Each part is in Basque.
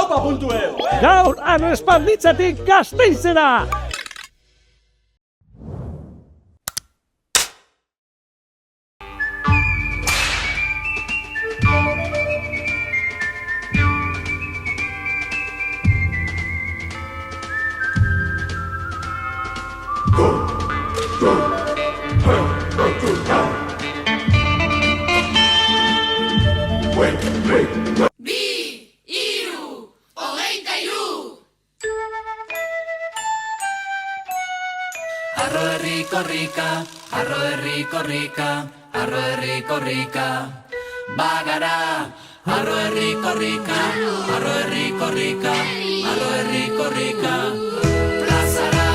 Aupa puntue! Gaur Espalditzatik Gasteizera! Arro herri korrika, arro herri korrika, arro herri korrika, bagara. Arro herri korrika, arro herri korrika, arro herri korrika, plazara.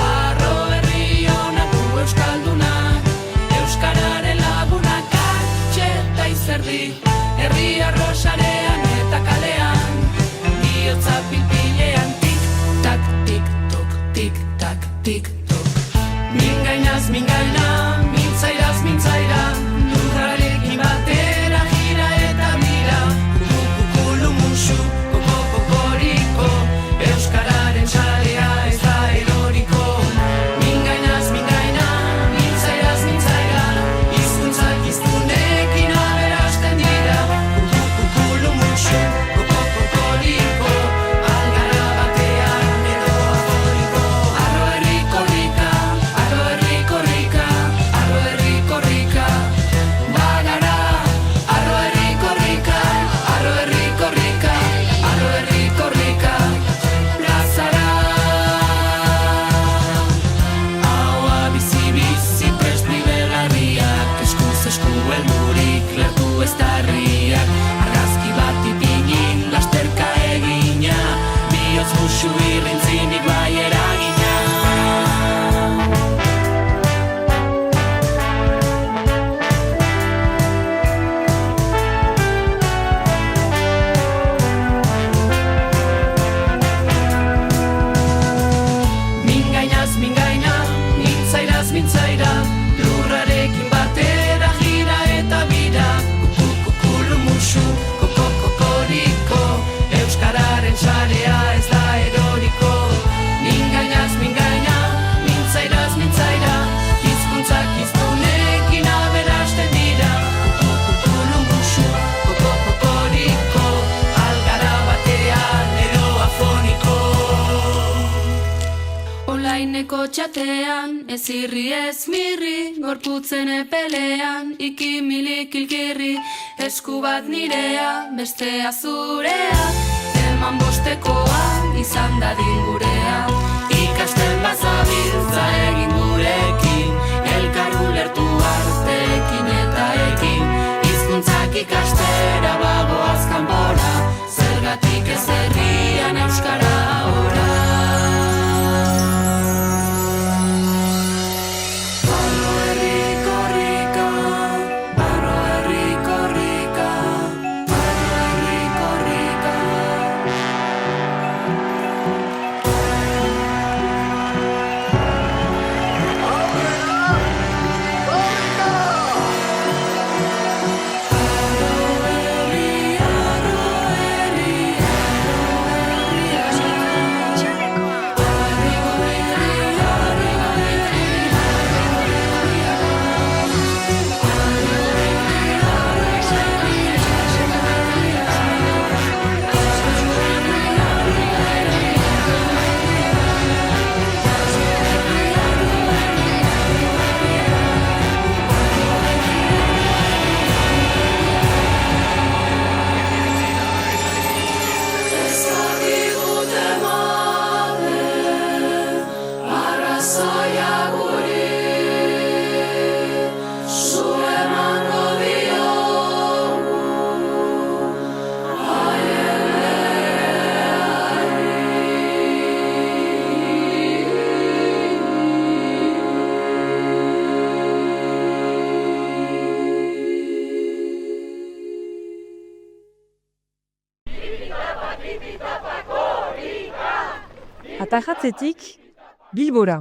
Arro herri honak gu euskaldunak, euskararen lagunak atxeta izerdi, herri arrosarean eta kalean, bihotza pilpilean tik-tak, tik-tok, tik-tak, tik-tok. Mingainaz, mingaina, mintzairaz, mintzaira, lurrarekin batera gira eta mira. Kukukulu musu, koko-kokoriko, euskararen txalea ez da eroriko. Mingainaz, mingaina, mintzairaz, mintzaira, hizkuntzak hiztunekin aberasten dira. Kukukulu musu, koko-kokoriko, algara batean edo aforiko. Arro herri korrika, arro herri korrika, arro herri korrika, bagara. Arro herri korrika, arro herri korrika, arro herri korrika, plazara. Haua bizi-bizi prest nibelarriak, eskuz esku helmurik lertu ez darriak. Argazki bat ipinin, lasterka egina, bihotz musu irrintzinik bai eragina. Mingainaz, mingaina, mintzairaz, mintzaira, lurrarekin batera gira eta bira. Kukukulu musu, koko-kokoriko, euskararen txalea ez da eroriko. Mingainaz, mingaina, mintzairaz, mintzaira, hizkuntzak hiztunekin aberasten dira. Kukukulu musu, koko-kokoriko, algara batean edo afoniko. Olaineko txatean, ez irri ez mirri, gorputzen epelean, ikimilik ilkirri, esku bat nirea, bestea zurea, eman bostekoa, izan dadin gurea. Ikasten bazabiltza egin gurekin, elkar ulertu arteekin eta ekin, hizkuntzak ikastera bagoaz kanpora, zergatik ez herrian euskara ora. Arro herri korrika, arro herri korrika, arro herri korrika. Atajatzetik Bilbora.